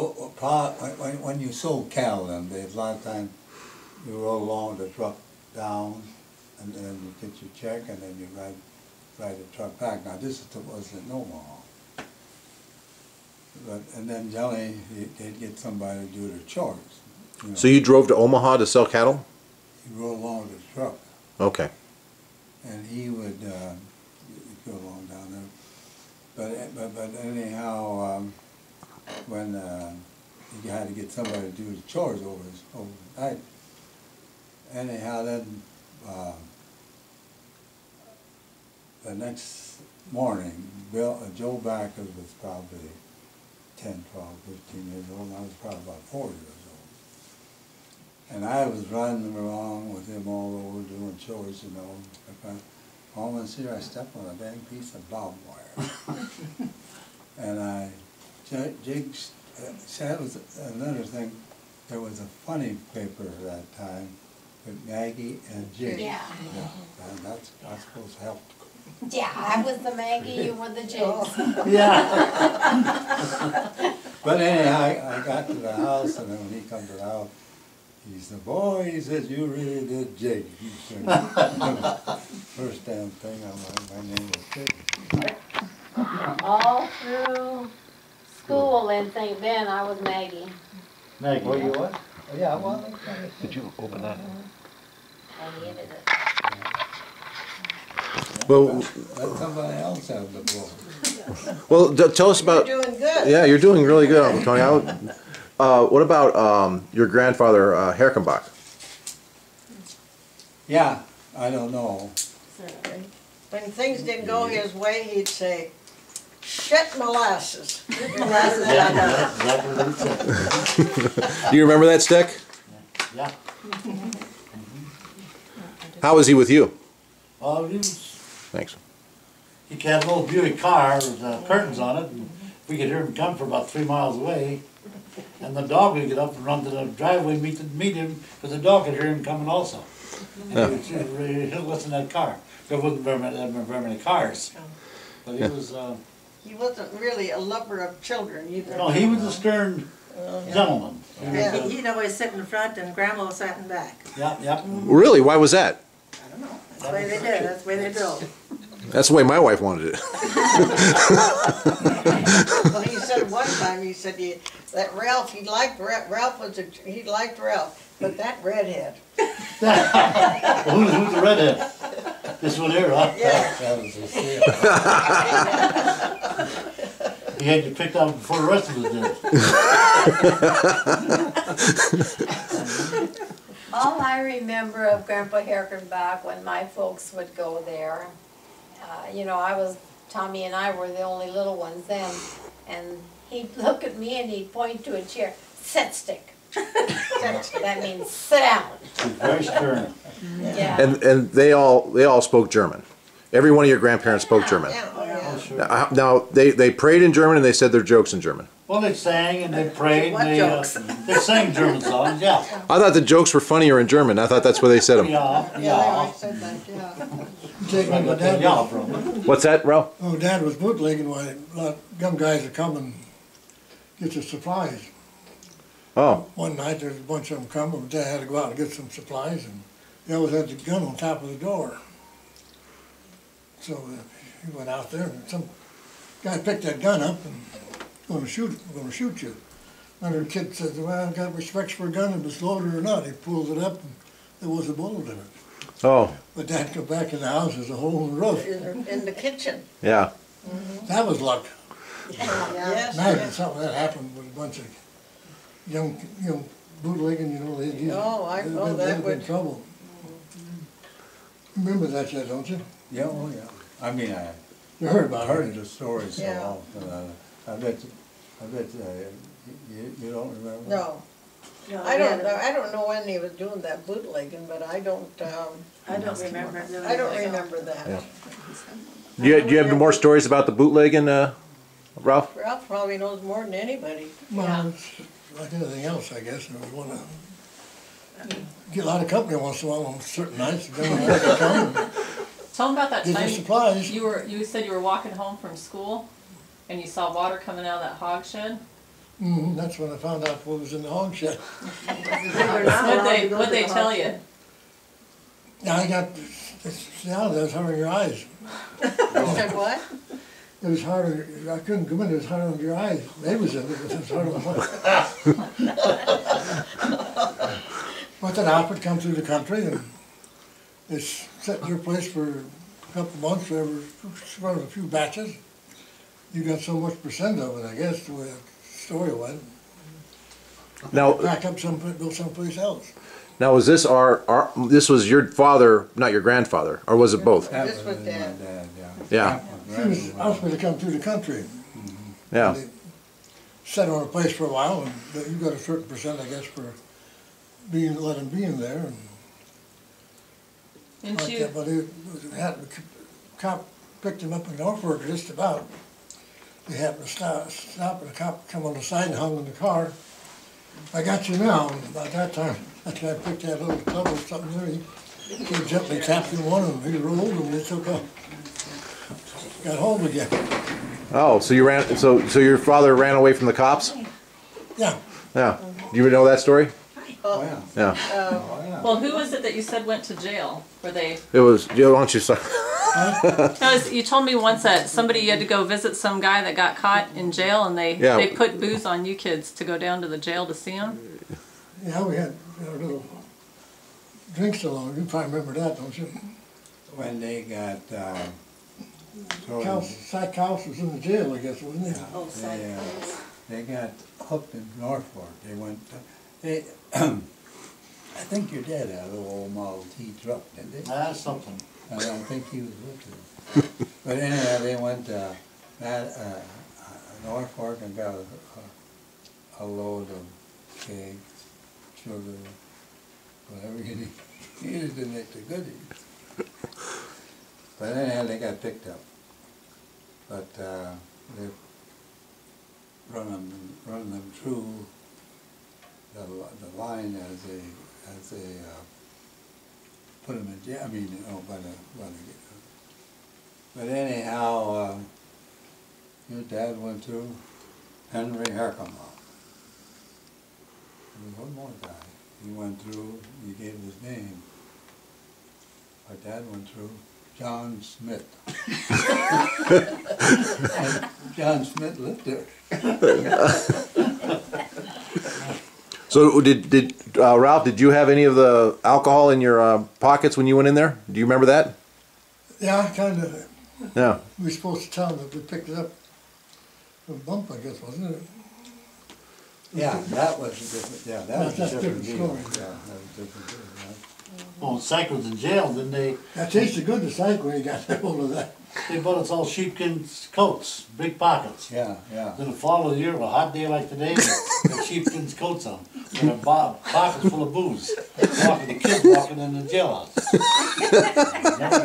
when you sold cattle them days, a lot of times you roll along the truck down, and then you get your check, and then you ride the truck back. Now this was in Omaha. And then generally they'd get somebody to do their chores. You know. So you drove to Omaha to sell cattle? He rode along with his truck. Okay. And he would go along down there. But anyhow, when he had to get somebody to do the chores overnight. Anyhow, then the next morning, Joe Backer was probably 10, 12, 15 years old, and I was probably about 4 years old. And I was riding along with him all over doing chores, you know. All of a sudden I stepped on a dang piece of barbed wire. And that was another thing, there was a funny paper at that time with Maggie and Jig. Yeah. And that's supposed to help. Yeah, I was the Maggie, you were the Jigs. Yeah. But anyhow, I got to the house, and then when he come to the house, he said, "Boy," he says, "you really did Jig." He said, first damn thing, my name was Jig. All through school in St. Ben, I was Maggie. Maggie. Oh, you what? Oh, yeah, well. Did you open that? I needed it. Well, Let somebody else have the floor. well, tell us about. You're doing good. Yeah, you're doing really good, Tony. What about your grandfather, Herkenbach? Yeah, I don't know. When things didn't go his way, he'd say, "Shit molasses." Molasses, I know. Exactly what he said. Do you remember that, Steck? Yeah. How was he with you? Well, he Thanks. had an old Buick car with curtains on it, and we could hear him come from about 3 miles away. And the dog would get up and run to the driveway and meet him, because the dog could hear him coming also. And he'd listen to that car. There wasn't very many cars. But he was... He wasn't really a lover of children either. no, he was a stern gentleman. Yeah. He'd always sit in front and Grandma sat in back. Yeah. Really? Why was that? I don't know. That's the way they did. That's the way they built. That's the way my wife wanted it. Well, he said one time, he said that Ralph, he liked Ralph, he liked Ralph, but that redhead. Who's the redhead? This one here, huh? Yeah. That was a Ceil. He had you picked out before the rest of us did. All I remember of Grandpa Herkenbach when my folks would go there, you know, Tommy and I were the only little ones then, and he'd look at me and he'd point to a chair, "Sit, Stick." That means sit down. He's very stern. Yeah. And they all spoke German. Every one of your grandparents spoke German. Yeah, oh, yeah. Oh, sure. Now they prayed in German and they said their jokes in German. Well, they sang and they prayed. What And jokes? they sang German songs, yeah. I thought the jokes were funnier in German. I thought that's where they said them. Yeah, Yeah, they yeah. always said that, yeah. Take I me, got my that dad. yeah from. What's that, Ralph? Oh, Dad was bootlegging while a lot of young guys would come and get the supplies. Oh, One night there's a bunch of them come, and Dad had to go out and get some supplies, and they always had the gun on top of the door. So he went out there, and some guy picked that gun up and gonna shoot you. Another kid says, "Well, I got respect for a gun, if it's loaded or not." He pulls it up, and there was a bullet in it. oh, But Dad come back in the house, there's a hole in the roof. In the kitchen. yeah. That was luck. Yes, Imagine yes. something that happened with a bunch of young bootlegging, you know, they'd Oh, I know they'd that have been would. trouble. Remember that, don't you? Yeah, oh, yeah. I mean, You heard I about heard it. the story so Yeah. often. I bet you don't remember? No. No, I don't know when he was doing that bootlegging, but I don't remember it really I don't well. remember that. Yeah. Do you have more stories about the bootlegging, Ralph? Ralph probably knows more than anybody. Well, it's like anything else, I guess, and we wanna get a lot of company once in a while on certain nights, and then we have to come and Tell them about that get time the supplies. you said you were walking home from school and you saw water coming out of that hog shed. That's when I found out what was in the hog shed. What'd they tell you? Now I got, see, it was hard on your eyes. Said what? It was hard, I couldn't come in, it was hard on your eyes. They was in it, it was hard on mine. But that outfit come through the country and they set in your place for a couple months, for a few batches. You got so much percent of it, I guess, the way the story went. Now, Back up built someplace else. now was this this was your father, not your grandfather, or was it both? That This was my Dad. Yeah. He was outfit to come through the country. Yeah. They set on a place for a while, and you got a certain percent, I guess, for let him be in there. And Didn't like you? that, but the cop picked him up in Norfolk just about. They happened to stop, and the cop come on the side and hung in the car. I got you now. And by that time, that guy picked that little club or something there. He gently tapped him one, and he rolled, and they took off. Got home again. Oh, so you ran. So your father ran away from the cops? Yeah. Yeah. Do you know that story? Oh, yeah. Yeah. Oh, yeah. Well, who was it that you said went to jail? Were they? It was. Why don't you? You told me once that you had to go visit some guy that got caught in jail, and they put booze on you kids to go down to the jail to see him. Yeah, we had our little drinks along. You probably remember that, don't you? When they got, Sack House was in the jail, I guess, wasn't it? Oh, they got hooked in Norfolk. They went, I think your dad had a little old Model T truck, didn't they? That's something. I don't think he was with them. But anyhow, they went to Norfolk and got a load of cake, sugar, whatever you needed to make the goodies. But anyhow, they got picked up. But they run them through the line as they put them in jail. I mean, but anyhow, your dad went through Henry Herkimer. There was one more guy. He went through. He gave his name. My dad went through John Smith. And John Smith lived there. So did Ralph? Did you have any of the alcohol in your pockets when you went in there? Do you remember that? Yeah, kind of. Yeah. We were supposed to tell them that we picked it up from Bump, I guess, wasn't it? Yeah, that was a different. Yeah, that was That's a different deal. story. Yeah, that was a different deal. Well, Ceil was in jail, didn't they? That tasted good to Psych when he got hold of that. They bought us all sheepskin coats, big pockets. Yeah, yeah. In the fall of the year, a hot day like today, the sheepskin coats on, and a pockets full of booze. The kids walking in the jailhouse.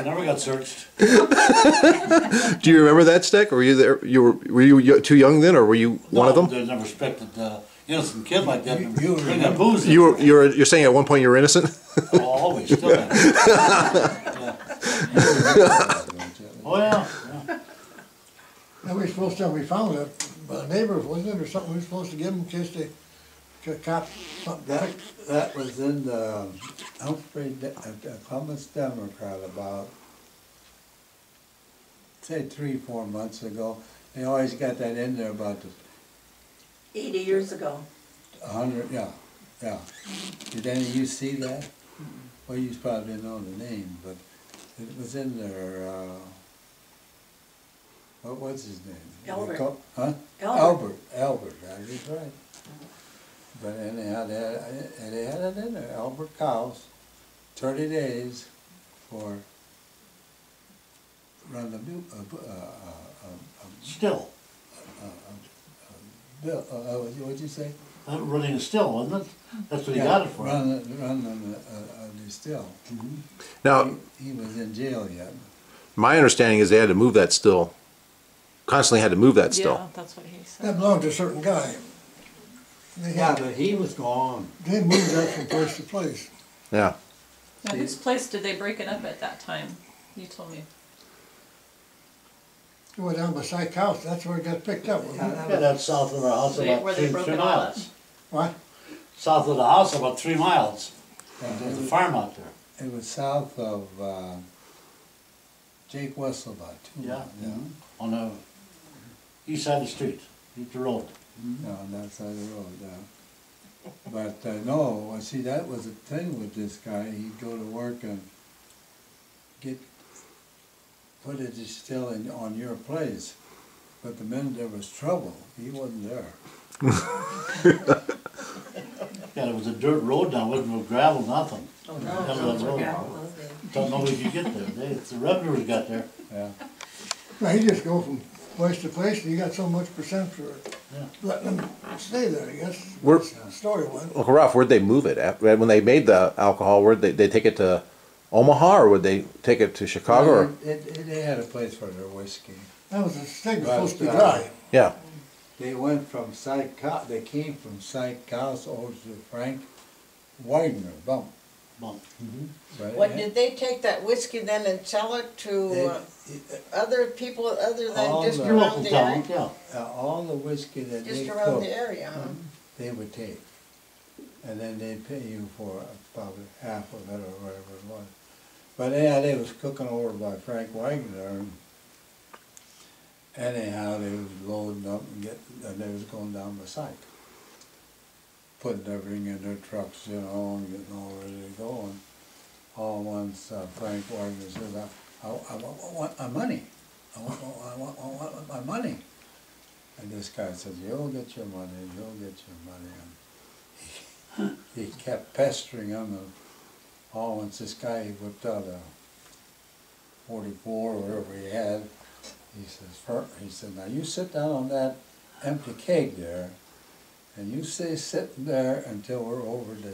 Never got searched. Do you remember that, Steck? Or were you there? Were you too young then, or were you one of them? They never respected innocent kid like that. You Bring that booze in. You're saying at one point you were innocent? Oh, always, still am. Yeah. Oh, yeah. And we were supposed to, we found it, by a neighbor, wasn't it, or something we were supposed to give them in case they cop something. That was in the Humphrey, Columbus Democrat about, say, 3-4 months ago. They always got that in there about the 80 years ago. 100, yeah. Did any of you see that? Well, you probably didn't know the name, but it was in there, what was his name? Albert. Huh? Albert, that is right. But anyhow, they had it in there, Albert Cows, 30 days for run the Still. bill, what'd you say? Running a still, wasn't it? That's what he got it for. Run the still. Now, He was in jail yet. my understanding is they had to move that still. Constantly had to move that still. Yeah, that's what he That said. belonged to a certain guy. Yeah, but he was gone. They moved that from place to place. Yeah. Now, whose place did they break it up at that time? You told me. Go down by Syke House, that's where it got picked up, wasn't it? Yeah, that's south of our house Where about they 3 broke it all up. miles. What? South of the house about 3 miles. Yeah, There's a farm out there. It was south of, Jake Wessel about 2 Yeah. miles, yeah. On the east side of the street, east the road. No, on that side of the road, yeah. But, no, well, see, that was the thing with this guy, he'd go to work and put it still on your place. But the minute there was trouble, he wasn't there. Yeah, there was a dirt road down, wasn't no gravel, nothing. Oh, Hell no, of a those were road. gravel, those days. Thought nobody could get there. The revenues got there. Yeah. Well, he just go from place to place, and you got so much percent for Yeah. letting them stay there, I guess. Where- That's the story was. Uncle Ralph, where'd they move it? When they made the alcohol, where'd they take it to Omaha, or would they take it to Chicago? Or? They had a place for their whiskey. That was, the thing was But, supposed to be dry. Yeah. They went from they came from Syke House over to Frank Widener, bump. Bump. Right? What, did they take that whiskey then and sell it to other people other All than just the- around Local the town, area? yeah. All the whiskey that Just they around cooked, the area, huh? they would take. And then they'd pay you for probably half of it or whatever it was. But yeah, they was cooking over by Frank Wagner. And anyhow, they was loading up and they was going down the site. Putting everything in their trucks, you know, and getting all ready to go. And all once Frank Wagner says, I want my money. I want my money. And this guy says, you'll get your money, you'll get your money. And he kept pestering him. And all once this guy whipped out a 44 or whatever he had, he said, now you sit down on that empty keg there, and you stay sitting there until we're over to